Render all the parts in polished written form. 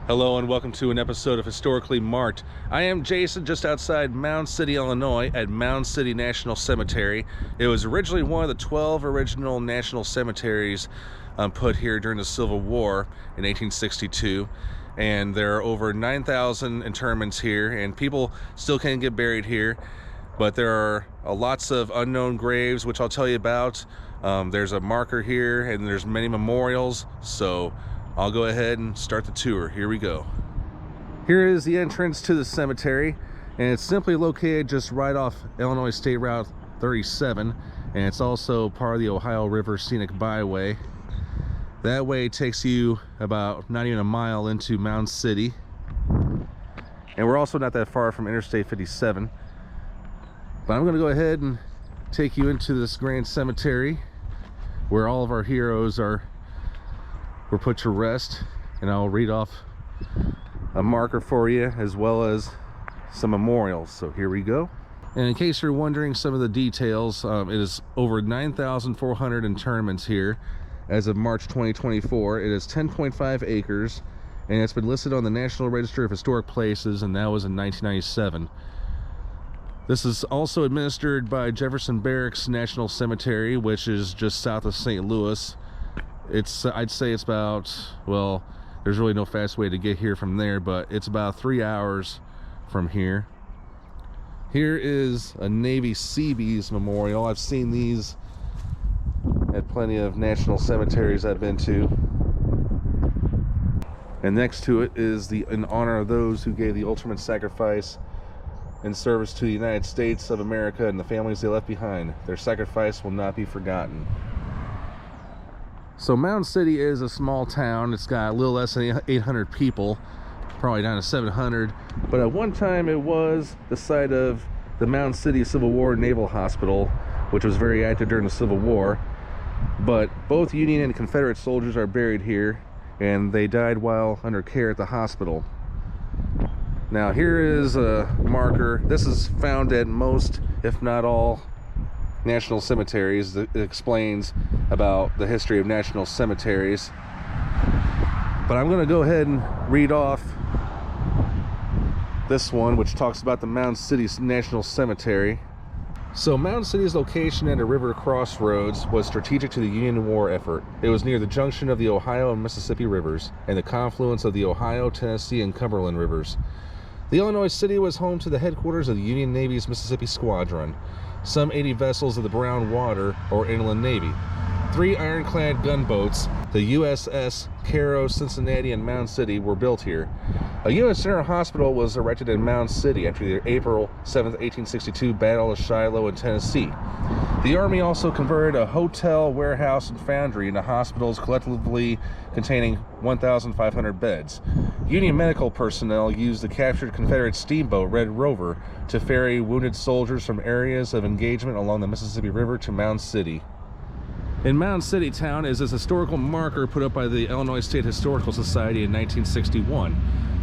Hello and welcome to an episode of Historically Marked. I am Jason, just outside Mound City, Illinois at Mound City National Cemetery. It was originally one of the 12 original national cemeteries put here during the Civil War in 1862. And there are over 9,000 interments here, and people still can get buried here. But there are lots of unknown graves, which I'll tell you about. There's a marker here, and there's many memorials. So I'll go ahead and start the tour. Here we go. Here is the entrance to the cemetery, and it's simply located just right off Illinois State Route 37, and it's also part of the Ohio River Scenic Byway. That way takes you about not even a mile into Mound City, and we're also not that far from Interstate 57. But I'm going to go ahead and take you into this grand cemetery where all of our heroes were put to rest, and I'll read off a marker for you as well as some memorials. So here we go. And in case you're wondering some of the details, it is over 9,400 interments here as of March 2024. It is 10.5 acres, and it's been listed on the National Register of Historic Places, and that was in 1997. This is also administered by Jefferson Barracks National Cemetery, which is just south of St. Louis. I'd say it's about, well, there's really no fast way to get here from there, but it's about 3 hours from here. Here is a Navy Seabees memorial. I've seen these at plenty of national cemeteries I've been to. And next to it is in honor of those who gave the ultimate sacrifice in service to the United States of America and the families they left behind. Their sacrifice will not be forgotten. So Mound City is a small town. It's got a little less than 800 people, probably down to 700. But at one time it was the site of the Mound City Civil War Naval Hospital, which was very active during the Civil War. But both Union and Confederate soldiers are buried here, and they died while under care at the hospital. Now here is a marker. This is found at most, if not all, national cemeteries. It explains about the history of national cemeteries. But I'm going to go ahead and read off this one, which talks about the Mound City National Cemetery. So Mound City's location at a river crossroads was strategic to the Union war effort. It was near the junction of the Ohio and Mississippi rivers and the confluence of the Ohio, Tennessee, and Cumberland rivers. The Illinois city was home to the headquarters of the Union Navy's Mississippi Squadron, some 80 vessels of the Brown Water or Inland Navy, 3 ironclad gunboats, the USS Cairo, Cincinnati, and Mound City, were built here. A U.S. General Hospital was erected in Mound City after the April 7, 1862 Battle of Shiloh in Tennessee. The Army also converted a hotel, warehouse, and foundry into hospitals, collectively containing 1,500 beds. Union medical personnel used the captured Confederate steamboat Red Rover to ferry wounded soldiers from areas of engagement along the Mississippi River to Mound City. In Mound City town is this historical marker put up by the Illinois State Historical Society in 1961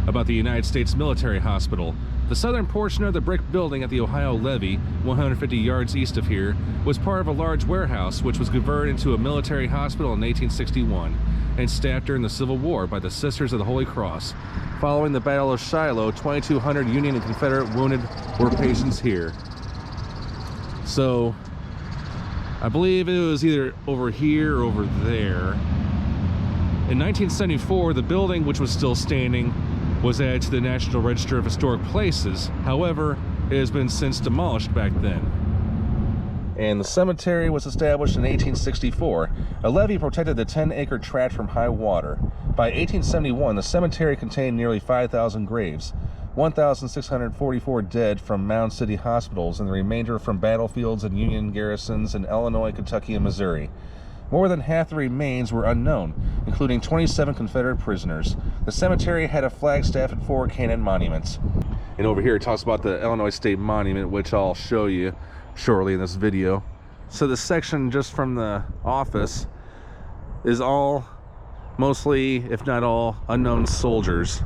about the United States Military Hospital. The southern portion of the brick building at the Ohio Levee, 150 yards east of here, was part of a large warehouse which was converted into a military hospital in 1861 and staffed during the Civil War by the Sisters of the Holy Cross. Following the Battle of Shiloh, 2,200 Union and Confederate wounded were patients here. So I believe it was either over here or over there. In 1974, the building, which was still standing, was added to the National Register of Historic Places. However, it has been since demolished back then. And the cemetery was established in 1864. A levee protected the 10-acre tract from high water. By 1871, the cemetery contained nearly 5,000 graves, 1,644 dead from Mound City hospitals, and the remainder from battlefields and Union garrisons in Illinois, Kentucky, and Missouri. More than half the remains were unknown, including 27 Confederate prisoners. The cemetery had a flagstaff and 4 cannon monuments. And over here it talks about the Illinois State Monument, which I'll show you shortly in this video. So this section just from the office is all, mostly, if not all, unknown soldiers.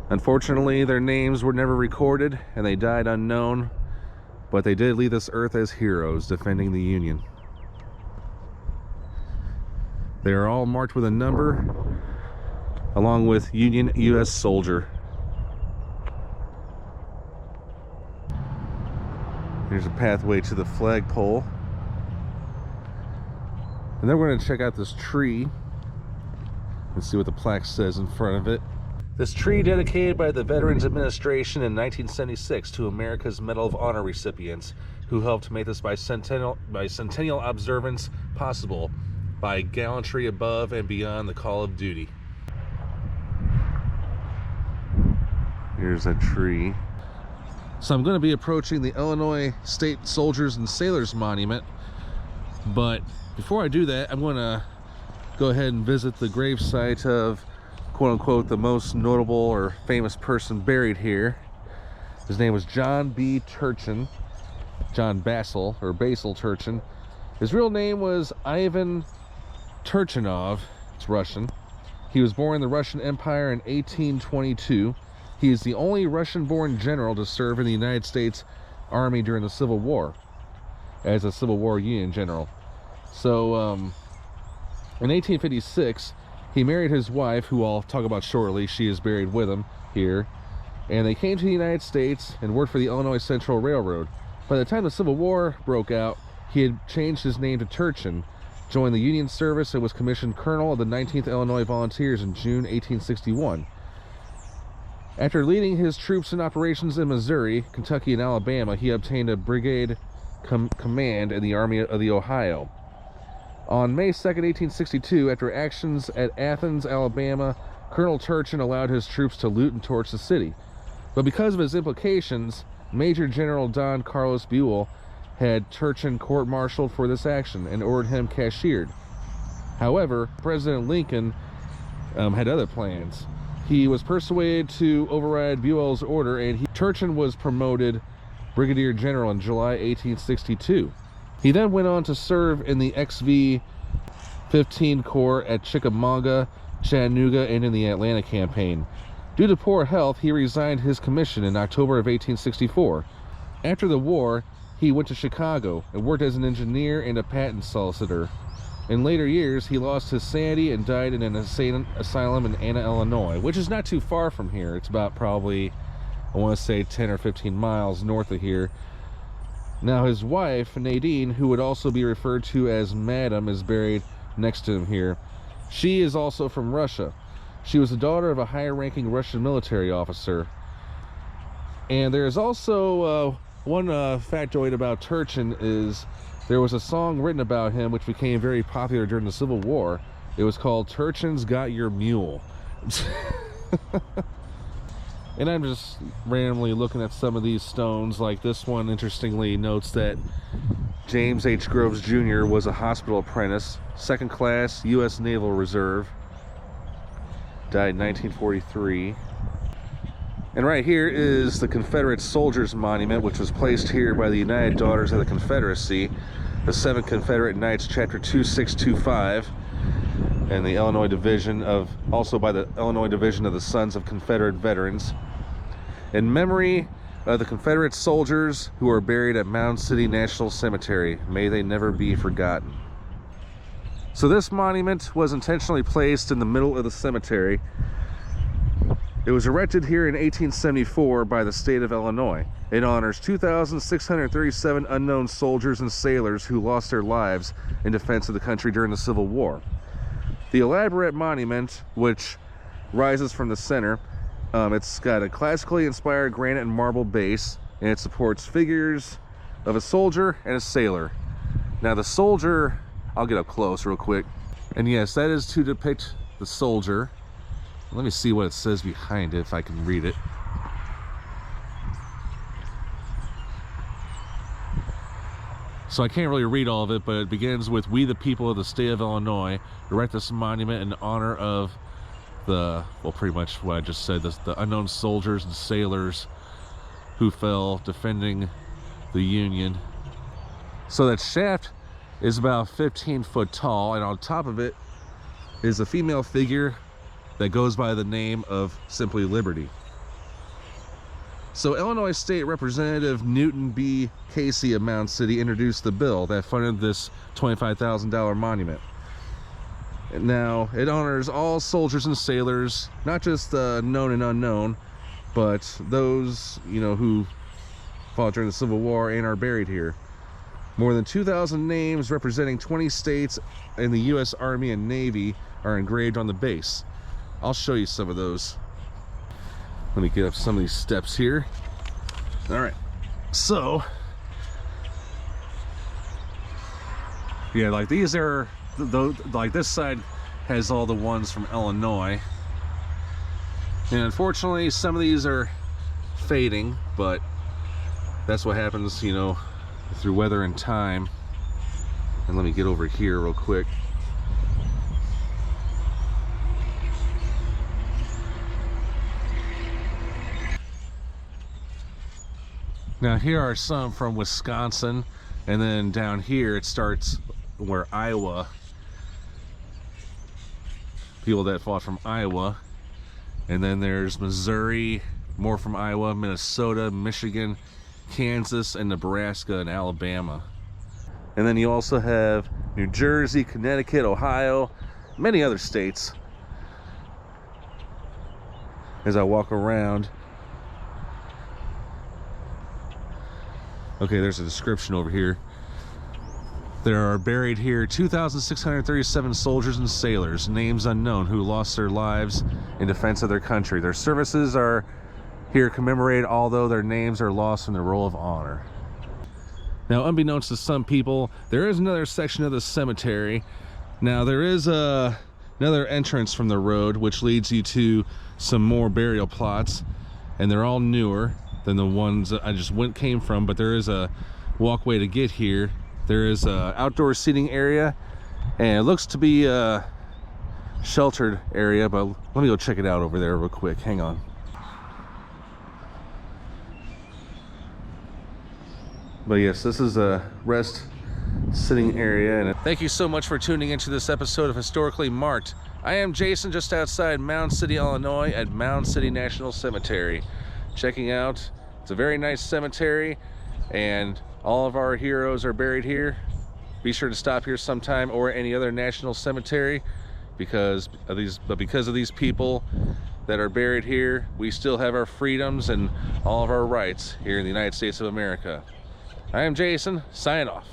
Unfortunately, their names were never recorded and they died unknown, but they did leave this earth as heroes defending the Union. They are all marked with a number. along with Union U.S. soldier. Here's a pathway to the flagpole. And then we're going to check out this tree and see what the plaque says in front of it. This tree dedicated by the Veterans Administration in 1976 to America's Medal of Honor recipients who helped make this bicentennial observance possible by gallantry above and beyond the call of duty. Here's a tree. So I'm going to be approaching the Illinois State Soldiers and Sailors Monument, but before I do that, I'm going to go ahead and visit the gravesite of quote-unquote the most notable or famous person buried here. His name was John B. Turchin, John Basil Turchin. His real name was Ivan Turchinov. It's Russian. He was born in the Russian Empire in 1822. He is the only Russian-born general to serve in the United States Army during the Civil War as a Civil War Union general. So in 1856, he married his wife, who I'll talk about shortly. She is buried with him here. And they came to the United States and worked for the Illinois Central Railroad. By the time the Civil War broke out, he had changed his name to Turchin, joined the Union service, and was commissioned colonel of the 19th Illinois Volunteers in June 1861. After leading his troops in operations in Missouri, Kentucky, and Alabama, he obtained a brigade command in the Army of the Ohio. On May 2nd, 1862, after actions at Athens, Alabama, Colonel Turchin allowed his troops to loot and torch the city. But because of his implications, Major General Don Carlos Buell had Turchin court-martialed for this action and ordered him cashiered. However, President Lincoln had other plans. He was persuaded to override Buell's order, and Turchin was promoted Brigadier General in July 1862. He then went on to serve in the XV-15 Corps at Chickamauga, Chattanooga, and in the Atlanta campaign. Due to poor health, he resigned his commission in October of 1864. After the war, he went to Chicago and worked as an engineer and a patent solicitor. In later years, he lost his sanity and died in an asylum in Anna, Illinois, which is not too far from here. It's about probably, I want to say, 10 or 15 miles north of here. Now his wife, Nadine, who would also be referred to as Madam, is buried next to him here. She is also from Russia. She was the daughter of a higher-ranking Russian military officer. And there is also one factoid about Turchin is there was a song written about him which became very popular during the Civil War. It was called Turchin's Got Your Mule. And I'm just randomly looking at some of these stones. Like this one, interestingly, notes that James H. Groves Jr. was a hospital apprentice, second class, U.S. Naval Reserve. Died in 1943. And right here is the Confederate Soldiers Monument, which was placed here by the United Daughters of the Confederacy, the 7th Confederate Knights, Chapter 2625. And the Illinois Division of, also by the Illinois Division of the Sons of Confederate Veterans, in memory of the Confederate soldiers who are buried at Mound City National Cemetery. May they never be forgotten. So this monument was intentionally placed in the middle of the cemetery. It was erected here in 1874 by the state of Illinois. It honors 2,637 unknown soldiers and sailors who lost their lives in defense of the country during the Civil War. The elaborate monument, which rises from the center, it's got a classically inspired granite and marble base, and it supports figures of a soldier and a sailor. Now the soldier, I'll get up close real quick, and yes, that is to depict the soldier. Let me see what it says behind it, if I can read it. So I can't really read all of it, but it begins with, "We the people of the state of Illinois erect this monument in honor of the," well, pretty much what I just said, the unknown soldiers and sailors who fell defending the Union. So that shaft is about 15 foot tall, and on top of it is a female figure that goes by the name of simply Liberty. So Illinois State Representative Newton B. Casey of Mound City introduced the bill that funded this $25,000 monument. Now, it honors all soldiers and sailors, not just known and unknown, but those, you know, who fought during the Civil War and are buried here. More than 2,000 names representing 20 states in the U.S. Army and Navy are engraved on the base. I'll show you some of those. Let me get up some of these steps here. All right, so yeah, like these are like this side has all the ones from Illinois, and unfortunately some of these are fading, but that's what happens, you know, through weather and time. And let me get over here real quick. Now here are some from Wisconsin, and then down here it starts where Iowa, people that fought from Iowa, and then there's Missouri, more from Iowa, Minnesota, Michigan, Kansas, and Nebraska and Alabama. And then you also have New Jersey, Connecticut, Ohio, many other states. As I walk around, okay, there's a description over here. There are buried here 2,637 soldiers and sailors, names unknown, who lost their lives in defense of their country. Their services are here commemorated, although their names are lost from the roll of honor. Now, unbeknownst to some people, there is another section of the cemetery. Now, there is another entrance from the road, which leads you to some more burial plots, and they're all newer than the ones that I just came from, but there is a walkway to get here. There is a outdoor seating area, and it looks to be a sheltered area, but let me go check it out over there real quick. Hang on. But yes, this is a rest sitting area. And thank you so much for tuning into this episode of Historically Marked. I am Jason, just outside Mound City, Illinois at Mound City National Cemetery. Checking out, it's a very nice cemetery, and all of our heroes are buried here. Be sure to stop here sometime, or any other national cemetery, because of these people that are buried here, we still have our freedoms and all of our rights here in the United States of America. I am Jason, signing off.